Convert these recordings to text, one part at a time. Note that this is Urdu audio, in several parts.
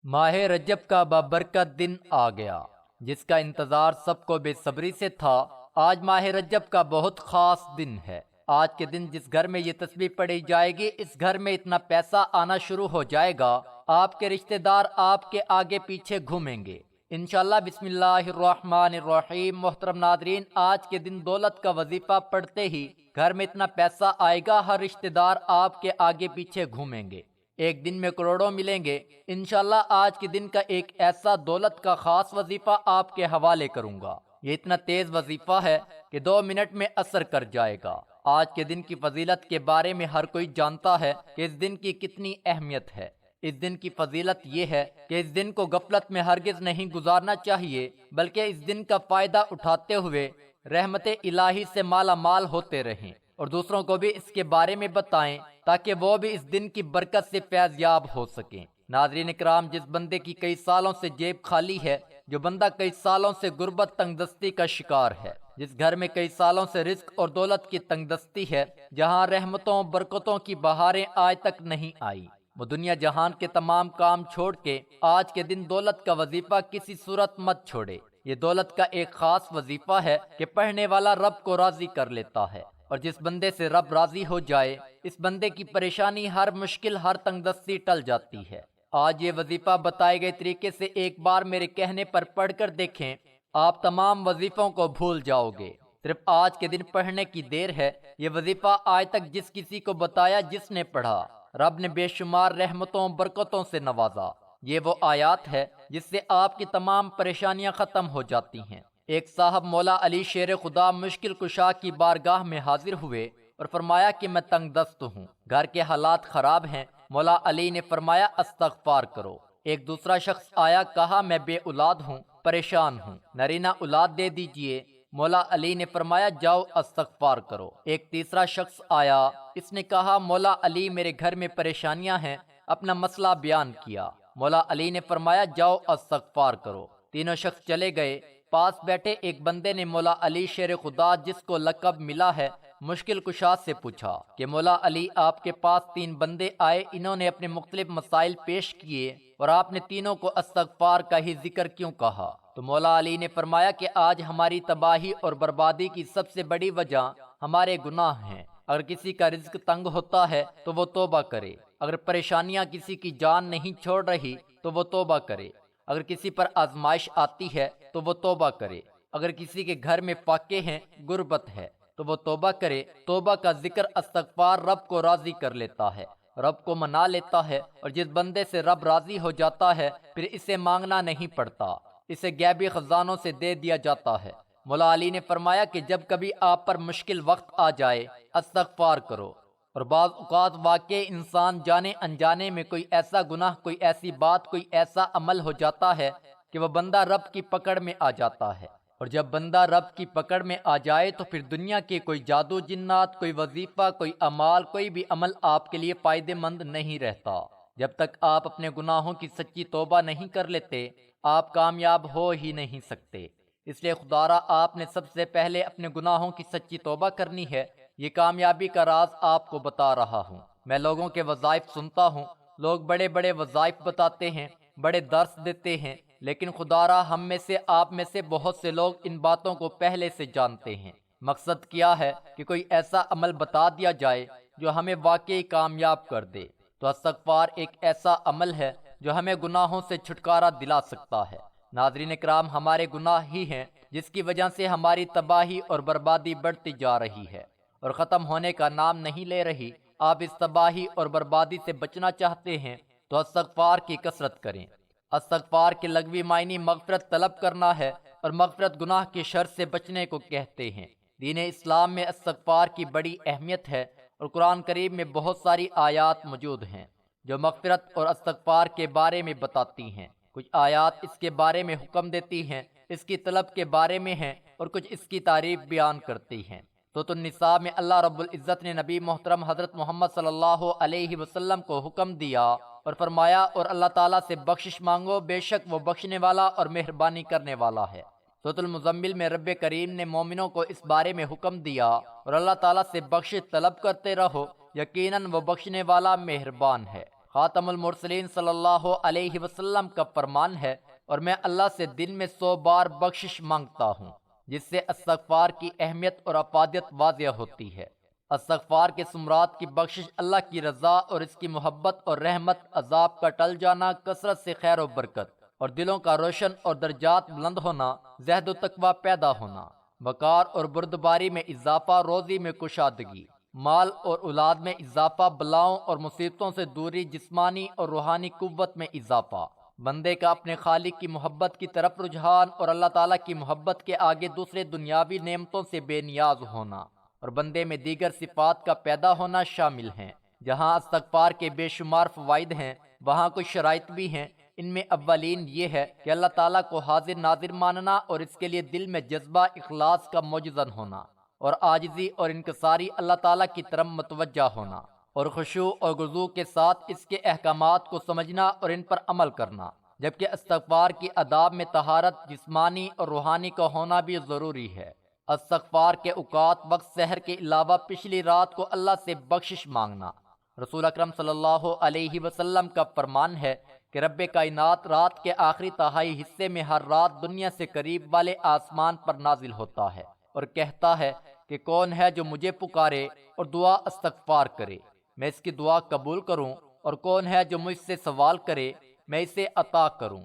ماہ رجب کا بابرکت دن آ گیا، جس کا انتظار سب کو بے صبری سے تھا۔ آج ماہ رجب کا بہت خاص دن ہے۔ آج کے دن جس گھر میں یہ تسبیح پڑھی جائے گی، اس گھر میں اتنا پیسہ آنا شروع ہو جائے گا، آپ کے رشتہ دار آپ کے آگے پیچھے گھومیں گے انشاءاللہ۔ بسم اللہ الرحمن الرحیم۔ محترم ناظرین، آج کے دن دولت کا وظیفہ پڑھتے ہی گھر میں اتنا پیسہ آئے گا، ہر رشتہ دار آپ کے آگے پیچھے گھومیں گے، ایک دن میں کروڑوں ملیں گے انشاءاللہ۔ آج کے دن کا ایک ایسا دولت کا خاص وظیفہ آپ کے حوالے کروں گا، یہ اتنا تیز وظیفہ ہے کہ 2 منٹ میں اثر کر جائے گا۔ آج کے دن کی فضیلت کے بارے میں ہر کوئی جانتا ہے کہ اس دن کی کتنی اہمیت ہے۔ اس دن کی فضیلت یہ ہے کہ اس دن کو غفلت میں ہرگز نہیں گزارنا چاہیے، بلکہ اس دن کا فائدہ اٹھاتے ہوئے رحمت الہی سے مالا مال ہوتے رہیں، اور دوسروں کو بھی اس کے بارے میں بتائیں تاکہ وہ بھی اس دن کی برکت سے فیض یاب ہو سکیں۔ ناظرین اکرام، جس بندے کی کئی سالوں سے جیب خالی ہے، جو بندہ کئی سالوں سے غربت تنگ دستی کا شکار ہے، جس گھر میں کئی سالوں سے رزق اور دولت کی تنگ دستی ہے، جہاں رحمتوں برکتوں کی بہاریں آج تک نہیں آئی، وہ دنیا جہان کے تمام کام چھوڑ کے آج کے دن دولت کا وظیفہ کسی صورت مت چھوڑے۔ یہ دولت کا ایک خاص وظیفہ ہے کہ پڑھنے والا رب کو راضی کر لیتا ہے، اور جس بندے سے رب راضی ہو جائے، اس بندے کی پریشانی، ہر مشکل، ہر تنگ دستی ٹل جاتی ہے۔ آج یہ وظیفہ بتائے گئے طریقے سے ایک بار میرے کہنے پر پڑھ کر دیکھیں، آپ تمام وظیفوں کو بھول جاؤ گے۔ صرف آج کے دن پڑھنے کی دیر ہے۔ یہ وظیفہ آج تک جس کسی کو بتایا، جس نے پڑھا، رب نے بے شمار رحمتوں برکتوں سے نوازا۔ یہ وہ آیات ہے جس سے آپ کی تمام پریشانیاں ختم ہو جاتی ہیں۔ ایک صاحب مولا علی شیر خدا مشکل کشا کی بارگاہ میں حاضر ہوئے اور فرمایا کہ میں تنگ دست ہوں، گھر کے حالات خراب ہیں۔ مولا علی نے فرمایا استغفار کرو۔ ایک دوسرا شخص آیا، کہا میں بے اولاد ہوں، پریشان ہوں، نرینہ اولاد دے دیجئے۔ مولا علی نے فرمایا جاؤ استغفار کرو۔ ایک تیسرا شخص آیا، اس نے کہا مولا علی میرے گھر میں پریشانیاں ہیں، اپنا مسئلہ بیان کیا۔ مولا علی نے فرمایا جاؤ استغفار کرو۔ تینوں شخص چلے گئے۔ پاس بیٹھے ایک بندے نے مولا علی شیر خدا، جس کو لقب ملا ہے مشکل کشا، سے پوچھا کہ مولا علی آپ کے پاس 3 بندے آئے، انہوں نے اپنے مختلف مسائل پیش کیے اور آپ نے تینوں کو استغفار کا ہی ذکر کیوں کہا؟ تو مولا علی نے فرمایا کہ آج ہماری تباہی اور بربادی کی سب سے بڑی وجہ ہمارے گناہ ہیں۔ اگر کسی کا رزق تنگ ہوتا ہے تو وہ توبہ کرے، اگر پریشانیاں کسی کی جان نہیں چھوڑ رہی تو وہ توبہ کرے، اگر کسی پر آزمائش آتی ہے تو وہ توبہ کرے، اگر کسی کے گھر میں فاقے ہیں، غربت ہے، تو وہ توبہ کرے۔ توبہ کا ذکر، استغفار، رب کو راضی کر لیتا ہے، رب کو منا لیتا ہے، اور جس بندے سے رب راضی ہو جاتا ہے پھر اسے مانگنا نہیں پڑتا، اسے غیبی خزانوں سے دے دیا جاتا ہے۔ مولا علی نے فرمایا کہ جب کبھی آپ پر مشکل وقت آ جائے، استغفار کرو۔ اور بعض اوقات واقع انسان جانے انجانے میں کوئی ایسا گناہ، کوئی ایسی بات، کوئی ایسا عمل ہو جاتا ہے کہ وہ بندہ رب کی پکڑ میں آ جاتا ہے، اور جب بندہ رب کی پکڑ میں آ جائے تو پھر دنیا کے کوئی جادو جنات، کوئی وظیفہ، کوئی اعمال، کوئی بھی عمل آپ کے لیے فائدہ مند نہیں رہتا۔ جب تک آپ اپنے گناہوں کی سچی توبہ نہیں کر لیتے، آپ کامیاب ہو ہی نہیں سکتے۔ اس لیے خدارا آپ نے سب سے پہلے اپنے گناہوں کی سچی توبہ کرنی ہے۔ یہ کامیابی کا راز آپ کو بتا رہا ہوں۔ میں لوگوں کے وظائف سنتا ہوں، لوگ بڑے بڑے وظائف بتاتے ہیں، بڑے درس دیتے ہیں، لیکن خدارا ہم میں سے، آپ میں سے بہت سے لوگ ان باتوں کو پہلے سے جانتے ہیں۔ مقصد کیا ہے کہ کوئی ایسا عمل بتا دیا جائے جو ہمیں واقعی کامیاب کر دے۔ تو استغفار ایک ایسا عمل ہے جو ہمیں گناہوں سے چھٹکارا دلا سکتا ہے۔ ناظرین کرام، ہمارے گناہ ہی ہیں جس کی وجہ سے ہماری تباہی اور بربادی بڑھتی جا رہی ہے اور ختم ہونے کا نام نہیں لے رہی۔ آپ اس تباہی اور بربادی سے بچنا چاہتے ہیں تو استغفار کی کثرت کریں۔ استغفار کے لغوی معنی مغفرت طلب کرنا ہے، اور مغفرت گناہ کی شر سے بچنے کو کہتے ہیں۔ دین اسلام میں استغفار کی بڑی اہمیت ہے، اور قرآن کریم میں بہت ساری آیات موجود ہیں جو مغفرت اور استغفار کے بارے میں بتاتی ہیں۔ کچھ آیات اس کے بارے میں حکم دیتی ہیں، اس کی طلب کے بارے میں ہیں، اور کچھ اس کی تعریف بیان کرتی ہیں۔ سورۃ النساء میں اللہ رب العزت نے نبی محترم حضرت محمد صلی اللہ علیہ وسلم کو حکم دیا اور فرمایا، اور اللہ تعالیٰ سے بخشش مانگو، بے شک وہ بخشنے والا اور مہربانی کرنے والا ہے۔ سورۃ المزمل میں رب کریم نے مومنوں کو اس بارے میں حکم دیا، اور اللہ تعالیٰ سے بخشش طلب کرتے رہو، یقیناً وہ بخشنے والا مہربان ہے۔ خاتم المرسلین صلی اللہ علیہ وسلم کا فرمان ہے، اور میں اللہ سے دن میں 100 بار بخشش مانگتا ہوں، جس سے استغفار کی اہمیت اور افادیت واضح ہوتی ہے۔ استغفار کے ثمرات کی بخشش اللہ کی رضا اور اس کی محبت اور رحمت، عذاب کا ٹل جانا، کثرت سے خیر و برکت اور دلوں کا روشن اور درجات بلند ہونا، زہد و تقوی پیدا ہونا، وقار اور بردباری میں اضافہ، روزی میں کشادگی، مال اور اولاد میں اضافہ، بلاؤں اور مصیبتوں سے دوری، جسمانی اور روحانی قوت میں اضافہ، بندے کا اپنے خالق کی محبت کی طرف رجحان اور اللہ تعالیٰ کی محبت کے آگے دوسرے دنیاوی نعمتوں سے بے نیاز ہونا، اور بندے میں دیگر صفات کا پیدا ہونا شامل ہیں۔ جہاں استغفار کے بے شمار فوائد ہیں، وہاں کچھ شرائط بھی ہیں۔ ان میں اولین یہ ہے کہ اللہ تعالیٰ کو حاضر ناظر ماننا اور اس کے لیے دل میں جذبہ اخلاص کا موجزن ہونا، اور عاجزی اور انکساری اللہ تعالیٰ کی طرف متوجہ ہونا، اور خشوع اور خضوع کے ساتھ اس کے احکامات کو سمجھنا اور ان پر عمل کرنا۔ جبکہ استغفار کی آداب میں طہارت جسمانی اور روحانی کا ہونا بھی ضروری ہے۔ استغفار کے اوقات وقت سحر کے علاوہ پچھلی رات کو اللہ سے بخشش مانگنا۔ رسول اکرم صلی اللہ علیہ وسلم کا فرمان ہے کہ رب کائنات رات کے آخری تہائی حصے میں ہر رات دنیا سے قریب والے آسمان پر نازل ہوتا ہے اور کہتا ہے کہ کون ہے جو مجھے پکارے اور دعا استغفار کرے، میں اس کی دعا قبول کروں، اور کون ہے جو مجھ سے سوال کرے، میں اسے عطا کروں،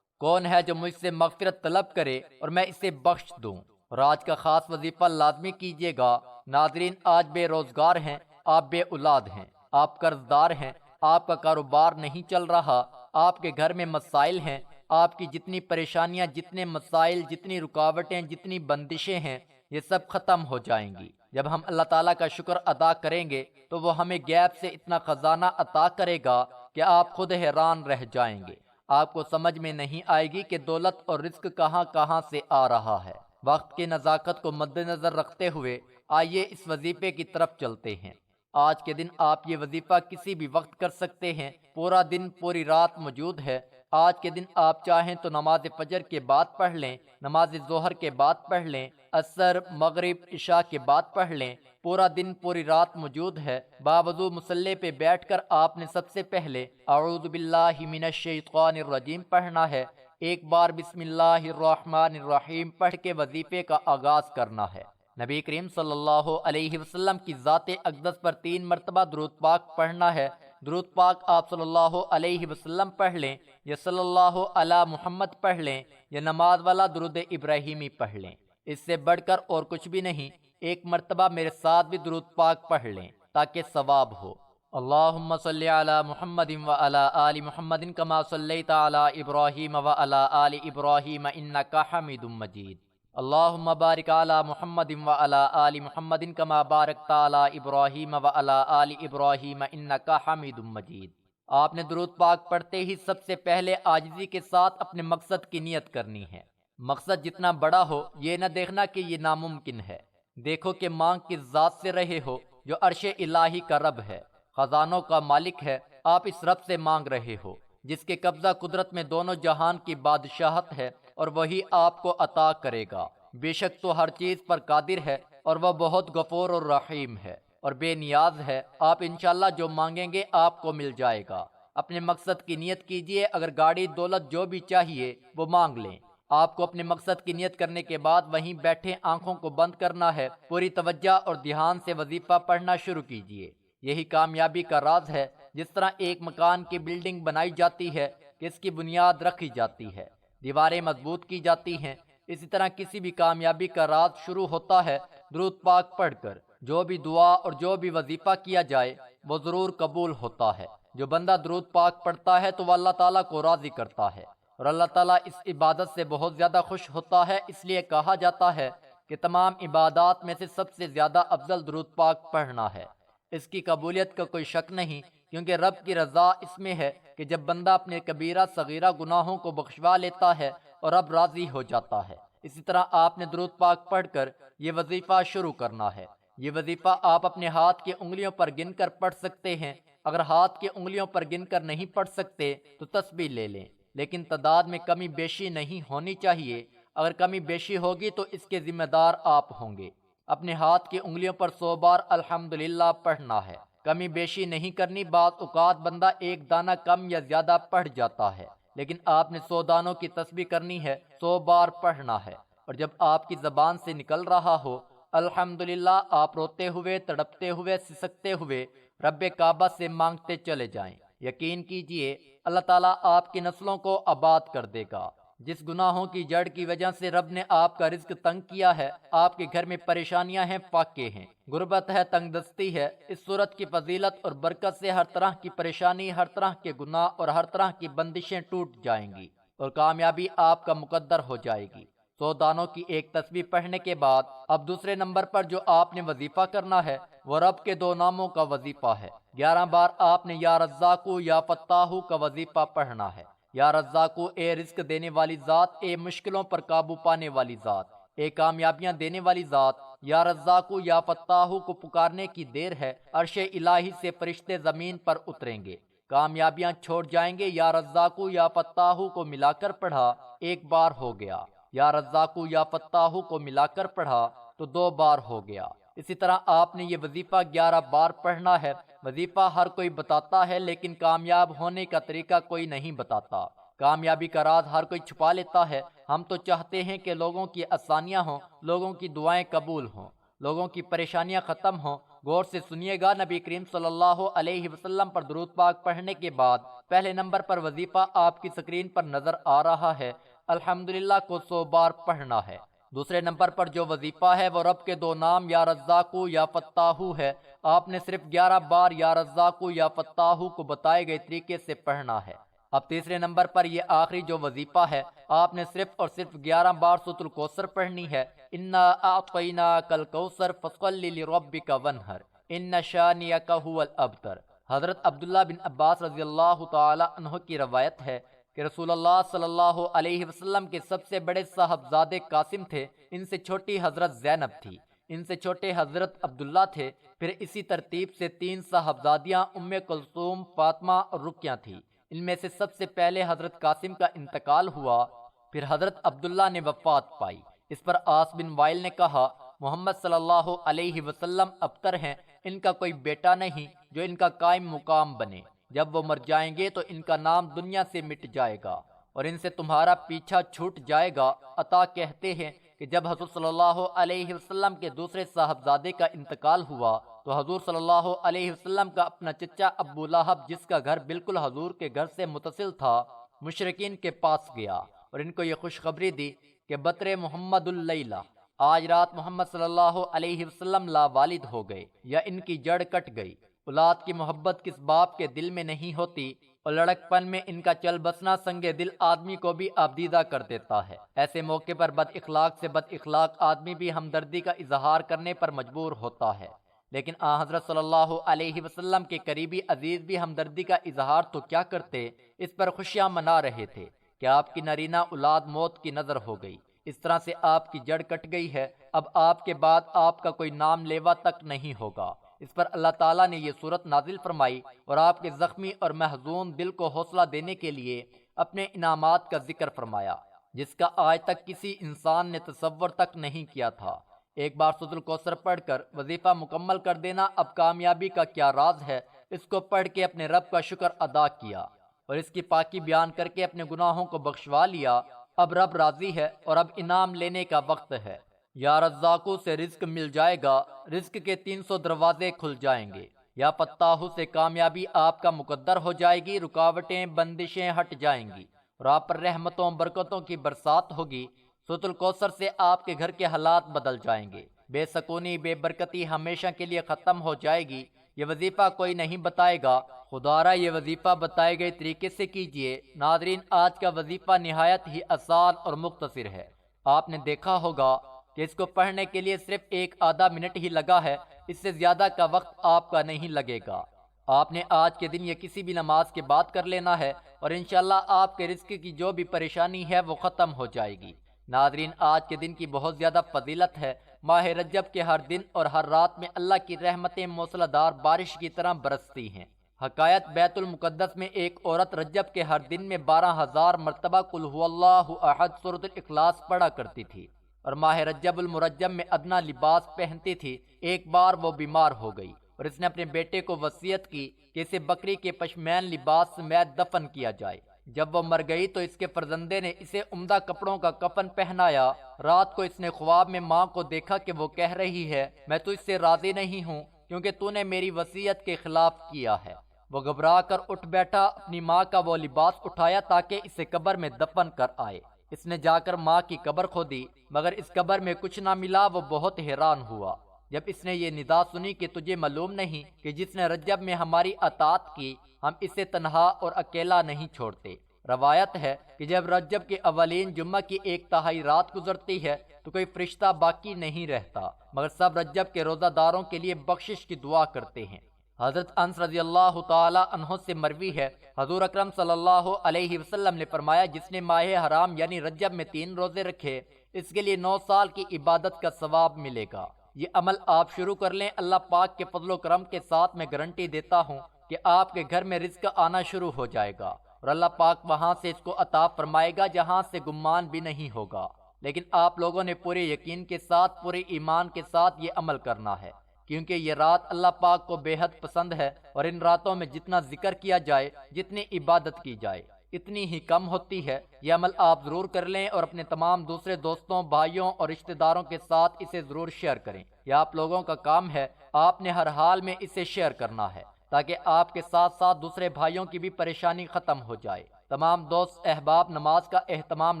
کون ہے جو مجھ سے مغفرت طلب کرے اور میں اسے بخش دوں۔ اور آج کا خاص وظیفہ لازمی کیجیے گا۔ ناظرین، آج بے روزگار ہیں، آپ بے اولاد ہیں، آپ قرض دار ہیں، آپ کا کاروبار نہیں چل رہا، آپ کے گھر میں مسائل ہیں، آپ کی جتنی پریشانیاں، جتنے مسائل، جتنی رکاوٹیں، جتنی بندشیں ہیں، یہ سب ختم ہو جائیں گی جب ہم اللہ تعالیٰ کا شکر ادا کریں گے۔ تو وہ ہمیں غیب سے اتنا خزانہ عطا کرے گا کہ آپ خود حیران رہ جائیں گے۔ آپ کو سمجھ میں نہیں آئے گی کہ دولت اور رزق کہاں کہاں سے آ رہا ہے۔ وقت کی نزاکت کو مد نظر رکھتے ہوئے آئیے اس وظیفے کی طرف چلتے ہیں۔ آج کے دن آپ یہ وظیفہ کسی بھی وقت کر سکتے ہیں، پورا دن پوری رات موجود ہے۔ آج کے دن آپ چاہیں تو نماز فجر کے بعد پڑھ لیں، نماز ظہر کے بعد پڑھ لیں، عصر، مغرب، عشاء کے بعد پڑھ لیں، پورا دن پوری رات موجود ہے۔ باوضو مصلی پہ بیٹھ کر آپ نے سب سے پہلے اعوذ باللہ من الشیطان الرجیم پڑھنا ہے۔ ایک بار بسم اللہ الرحمن الرحیم پڑھ کے وظیفے کا آغاز کرنا ہے۔ نبی کریم صلی اللہ علیہ وسلم کی ذات اقدس پر 3 مرتبہ درود پاک پڑھنا ہے۔ درود پاک آپ صلی اللہ علیہ وسلم پڑھ لیں، یا صلی اللہ علی محمد پڑھ لیں، یا نماز والا درود ابراہیمی پڑھ لیں۔ اس سے بڑھ کر اور کچھ بھی نہیں۔ ایک مرتبہ میرے ساتھ بھی درود پاک پڑھ لیں تاکہ ثواب ہو۔ اللہم صلی علی محمد وعلی آل محمد کما صلیت علی ابراہیم وعلی آل ابراہیم انک حمید مجید۔ اللہم بارک علی محمد وعلی آل محمد کما بارکت علی ابراہیم وعلی آل ابراہیم انک حمید مجید۔ آپ نے درود پاک پڑھتے ہی سب سے پہلے عاجزی کے ساتھ اپنے مقصد کی نیت کرنی ہے۔ مقصد جتنا بڑا ہو، یہ نہ دیکھنا کہ یہ ناممکن ہے۔ دیکھو کہ مانگ کس ذات سے رہے ہو، جو عرش الہی کا رب ہے، خزانوں کا مالک ہے۔ آپ اس رب سے مانگ رہے ہو جس کے قبضہ قدرت میں دونوں جہان کی بادشاہت ہے، اور وہی آپ کو عطا کرے گا۔ بے شک تو ہر چیز پر قادر ہے، اور وہ بہت غفور اور رحیم ہے اور بے نیاز ہے۔ آپ انشاءاللہ جو مانگیں گے آپ کو مل جائے گا۔ اپنے مقصد کی نیت کیجئے۔ اگر گاڑی، دولت، جو بھی چاہیے وہ مانگ لیں۔ آپ کو اپنے مقصد کی نیت کرنے کے بعد وہیں بیٹھے آنکھوں کو بند کرنا ہے۔ پوری توجہ اور دھیان سے وظیفہ پڑھنا شروع کیجئے۔ یہی کامیابی کا راز ہے۔ جس طرح ایک مکان کی بلڈنگ بنائی جاتی ہے کہ اس کی بنیاد رکھی جاتی ہے، دیواریں مضبوط کی جاتی ہیں، اسی طرح کسی بھی کامیابی کا راز شروع ہوتا ہے درود پاک پڑھ کر۔ جو بھی دعا اور جو بھی وظیفہ کیا جائے وہ ضرور قبول ہوتا ہے۔ جو بندہ درود پاک پڑھتا ہے تو وہ اللہ تعالیٰ کو راضی کرتا ہے، اور اللہ تعالیٰ اس عبادت سے بہت زیادہ خوش ہوتا ہے۔ اس لیے کہا جاتا ہے کہ تمام عبادات میں سے سب سے زیادہ افضل درود پاک پڑھنا ہے۔ اس کی قبولیت کا کوئی شک نہیں، کیونکہ رب کی رضا اس میں ہے کہ جب بندہ اپنے کبیرہ صغیرہ گناہوں کو بخشوا لیتا ہے اور رب راضی ہو جاتا ہے۔ اسی طرح آپ نے درود پاک پڑھ کر یہ وظیفہ شروع کرنا ہے۔ یہ وظیفہ آپ اپنے ہاتھ کی انگلیوں پر گن کر پڑھ سکتے ہیں۔ اگر ہاتھ کی انگلیوں پر گن کر نہیں پڑھ سکتے تو تسبیح لے لیں، لیکن تعداد میں کمی بیشی نہیں ہونی چاہیے۔ اگر کمی بیشی ہوگی تو اس کے ذمہ دار آپ ہوں گے۔ اپنے ہاتھ کی انگلیوں پر 100 بار الحمدللہ پڑھنا ہے۔ کمی بیشی نہیں کرنی۔ بعض اوقات بندہ ایک دانہ کم یا زیادہ پڑھ جاتا ہے، لیکن آپ نے 100 دانوں کی تسبیح کرنی ہے، 100 بار پڑھنا ہے۔ اور جب آپ کی زبان سے نکل رہا ہو الحمدللہ، آپ روتے ہوئے، تڑپتے ہوئے، سسکتے ہوئے رب کعبہ سے مانگتے چلے جائیں۔ یقین کیجئے اللہ تعالیٰ آپ کی نسلوں کو آباد کر دے گا۔ جس گناہوں کی جڑ کی وجہ سے رب نے آپ کا رزق تنگ کیا ہے، آپ کے گھر میں پریشانیاں ہیں، فاقے ہیں، غربت ہے، تنگ دستی ہے، اس صورت کی فضیلت اور برکت سے ہر طرح کی پریشانی، ہر طرح کے گناہ اور ہر طرح کی بندشیں ٹوٹ جائیں گی اور کامیابی آپ کا مقدر ہو جائے گی۔ 100 دانوں کی ایک تسبیح پڑھنے کے بعد اب دوسرے نمبر پر جو آپ نے وظیفہ کرنا ہے وہ رب کے 2 ناموں کا وظیفہ ہے۔ 11 بار آپ نے یا رزاقو یا فتاحو کا وظیفہ پڑھنا ہے۔ یا رزاقو، اے رزق دینے والی ذات، اے مشکلوں پر قابو پانے والی ذات، اے کامیابیاں دینے والی ذات۔ یا رزاقو یا فتاحو کو پکارنے کی دیر ہے، عرش الہی سے فرشتے زمین پر اتریں گے، کامیابیاں چھوڑ جائیں گے۔ یا رزاقو یا فتاحو کو ملا کر پڑھا، 1 بار ہو گیا۔ یا رزاقو یا فتاحو کو ملا کر پڑھا تو 2 بار ہو گیا۔ اسی طرح آپ نے یہ وظیفہ 11 بار پڑھنا ہے۔ وظیفہ ہر کوئی بتاتا ہے، لیکن کامیاب ہونے کا طریقہ کوئی نہیں بتاتا۔ کامیابی کا راز ہر کوئی چھپا لیتا ہے۔ ہم تو چاہتے ہیں کہ لوگوں کی آسانیاں ہوں، لوگوں کی دعائیں قبول ہوں، لوگوں کی پریشانیاں ختم ہوں۔ غور سے سنیے گا، نبی کریم صلی اللہ علیہ وسلم پر درود پاک پڑھنے کے بعد پہلے نمبر پر وظیفہ آپ کی سکرین پر نظر آ رہا ہے، الحمدللہ کو 100 بار پڑھنا ہے۔ دوسرے نمبر پر جو وظیفہ ہے وہ رب کے 2 نام یا رزاقو یا فتاحو ہے۔ آپ نے صرف 11 بار یا رزاقو یا فتاحو کو بتائے گئے طریقے سے پڑھنا ہے۔ اب تیسرے نمبر پر یہ آخری جو وظیفہ ہے، آپ نے صرف اور صرف 11 بار سورۃ الکوثر پڑھنی ہے۔ انا اعطیناک الکوثر فصل لربک وانحر ان شانئک ھو الابتر۔ حضرت عبداللہ بن عباس رضی اللہ تعالی عنہ کی روایت ہے کہ رسول اللہ صلی اللہ علیہ وسلم کے سب سے بڑے صاحبزادے قاسم تھے، ان سے چھوٹی حضرت زینب تھی، ان سے چھوٹے حضرت عبداللہ تھے، پھر اسی ترتیب سے 3 صاحبزادیاں ام کلثوم، فاطمہ اور رقیہ تھیں۔ ان میں سے سب سے پہلے حضرت قاسم کا انتقال ہوا، پھر حضرت عبداللہ نے وفات پائی۔ اس پر عاص بن وائل نے کہا، محمد صلی اللہ علیہ وسلم ابتر ہیں، ان کا کوئی بیٹا نہیں جو ان کا قائم مقام بنے۔ جب وہ مر جائیں گے تو ان کا نام دنیا سے مٹ جائے گا اور ان سے تمہارا پیچھا چھوٹ جائے گا۔ عطا کہتے ہیں کہ جب حضور صلی اللہ علیہ وسلم کے دوسرے صاحبزادے کا انتقال ہوا تو حضور صلی اللہ علیہ وسلم کا اپنا چچا ابو لہب، جس کا گھر بالکل حضور کے گھر سے متصل تھا، مشرکین کے پاس گیا اور ان کو یہ خوشخبری دی کہ بطر محمد اللیلہ، آج رات محمد صلی اللہ علیہ وسلم لا والد ہو گئے یا ان کی جڑ کٹ گئی۔ اولاد کی محبت کس باپ کے دل میں نہیں ہوتی، اور لڑک پن میں ان کا چل بسنا سنگ دل آدمی کو بھی آبدیدہ کر دیتا ہے۔ ایسے موقع پر بد اخلاق سے بد اخلاق آدمی بھی ہمدردی کا اظہار کرنے پر مجبور ہوتا ہے، لیکن حضرت صلی اللہ علیہ وسلم کے قریبی عزیز بھی ہمدردی کا اظہار تو کیا کرتے، اس پر خوشیاں منا رہے تھے کہ آپ کی نرینہ اولاد موت کی نظر ہو گئی۔ اس طرح سے آپ کی جڑ کٹ گئی ہے، اب آپ کے بعد آپ کا کوئی نام لیوا تک نہیں ہوگا۔ اس پر اللہ تعالیٰ نے یہ صورت نازل فرمائی اور آپ کے زخمی اور محزون دل کو حوصلہ دینے کے لیے اپنے انعامات کا ذکر فرمایا، جس کا آج تک کسی انسان نے تصور تک نہیں کیا تھا۔ ایک بار سورۃ الکوثر پڑھ کر وظیفہ مکمل کر دینا۔ اب کامیابی کا کیا راز ہے، اس کو پڑھ کے اپنے رب کا شکر ادا کیا اور اس کی پاکی بیان کر کے اپنے گناہوں کو بخشوا لیا۔ اب رب راضی ہے اور اب انعام لینے کا وقت ہے۔ یا رزاقو سے رزق مل جائے گا، رزق کے 300 دروازے کھل جائیں گے۔ یا فتاحو سے کامیابی آپ کا مقدر ہو جائے گی، رکاوٹیں بندشیں ہٹ جائیں گی اور آپ پر رحمتوں برکتوں کی برسات ہوگی۔ سورۃ الکوثر سے آپ کے گھر کے حالات بدل جائیں گے، بے سکونی بے برکتی ہمیشہ کے لیے ختم ہو جائے گی۔ یہ وظیفہ کوئی نہیں بتائے گا، خدا را یہ وظیفہ بتائے گئے طریقے سے کیجئے۔ ناظرین، آج کا وظیفہ نہایت ہی آسان اور مختصر ہے۔ آپ نے دیکھا ہوگا کہ اس کو پڑھنے کے لیے صرف 1 آدھا منٹ ہی لگا ہے، اس سے زیادہ کا وقت آپ کا نہیں لگے گا۔ آپ نے آج کے دن یہ کسی بھی نماز کے بعد کر لینا ہے اور انشاءاللہ آپ کے رزق کی جو بھی پریشانی ہے وہ ختم ہو جائے گی۔ ناظرین، آج کے دن کی بہت زیادہ فضیلت ہے۔ ماہ رجب کے ہر دن اور ہر رات میں اللہ کی رحمتیں موسلا دار بارش کی طرح برستی ہیں۔ حکایت بیت المقدس میں ایک عورت رجب کے ہر دن میں 12,000 مرتبہ قل هو اللہ احد سورۃ الاخلاص پڑھا کرتی تھی اور ماہ رجب المرجب میں ادنا لباس پہنتی تھی۔ ایک بار وہ بیمار ہو گئی اور اس نے اپنے بیٹے کو وصیت کی کہ اسے بکری کے پشمین لباس سمیت دفن کیا جائے۔ جب وہ مر گئی تو اس کے فرزندے نے اسے عمدہ کپڑوں کا کفن پہنایا۔ رات کو اس نے خواب میں ماں کو دیکھا کہ وہ کہہ رہی ہے، میں تو اس سے راضی نہیں ہوں کیونکہ تو نے میری وصیت کے خلاف کیا ہے۔ وہ گھبرا کر اٹھ بیٹھا، اپنی ماں کا وہ لباس اٹھایا تاکہ اسے قبر میں دفن کر آئے۔ اس نے جا کر ماں کی قبر کھودی مگر اس قبر میں کچھ نہ ملا۔ وہ بہت حیران ہوا جب اس نے یہ ندا سنی کہ تجھے معلوم نہیں کہ جس نے رجب میں ہماری اطاعت کی ہم اسے تنہا اور اکیلا نہیں چھوڑتے۔ روایت ہے کہ جب رجب کے اولین جمعہ کی 1/3 رات گزرتی ہے تو کوئی فرشتہ باقی نہیں رہتا مگر سب رجب کے روزہ داروں کے لیے بخشش کی دعا کرتے ہیں۔ حضرت انس رضی اللہ تعالی عنہ سے مروی ہے، حضور اکرم صلی اللہ علیہ وسلم نے فرمایا، جس نے ماہ حرام یعنی رجب میں 3 روزے رکھے اس کے لیے 9 سال کی عبادت کا ثواب ملے گا۔ یہ عمل آپ شروع کر لیں، اللہ پاک کے فضل و کرم کے ساتھ میں گارنٹی دیتا ہوں کہ آپ کے گھر میں رزق آنا شروع ہو جائے گا اور اللہ پاک وہاں سے اس کو عطا فرمائے گا جہاں سے گمان بھی نہیں ہوگا۔ لیکن آپ لوگوں نے پورے یقین کے ساتھ، پورے ایمان کے ساتھ یہ عمل کرنا ہے، کیونکہ یہ رات اللہ پاک کو بے حد پسند ہے اور ان راتوں میں جتنا ذکر کیا جائے، جتنی عبادت کی جائے اتنی ہی کم ہوتی ہے۔ یہ عمل آپ ضرور کر لیں اور اپنے تمام دوسرے دوستوں، بھائیوں اور رشتہ داروں کے ساتھ اسے ضرور شیئر کریں۔ یہ آپ لوگوں کا کام ہے، آپ نے ہر حال میں اسے شیئر کرنا ہے تاکہ آپ کے ساتھ ساتھ دوسرے بھائیوں کی بھی پریشانی ختم ہو جائے۔ تمام دوست احباب نماز کا اہتمام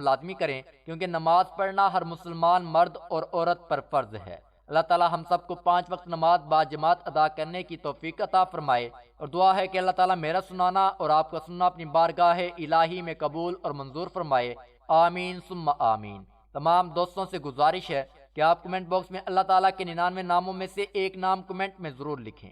لازمی کریں کیونکہ نماز پڑھنا ہر مسلمان مرد اور عورت پر فرض ہے۔ اللہ تعالی ہم سب کو 5 وقت نماز باجماعت ادا کرنے کی توفیق عطا فرمائے، اور دعا ہے کہ اللہ تعالی میرا سنانا اور آپ کا سننا اپنی بارگاہ الہی میں قبول اور منظور فرمائے، آمین ثم آمین۔ تمام دوستوں سے گزارش ہے کہ آپ کمنٹ باکس میں اللہ تعالیٰ کے 99 ناموں میں سے ایک نام کمنٹ میں ضرور لکھیں۔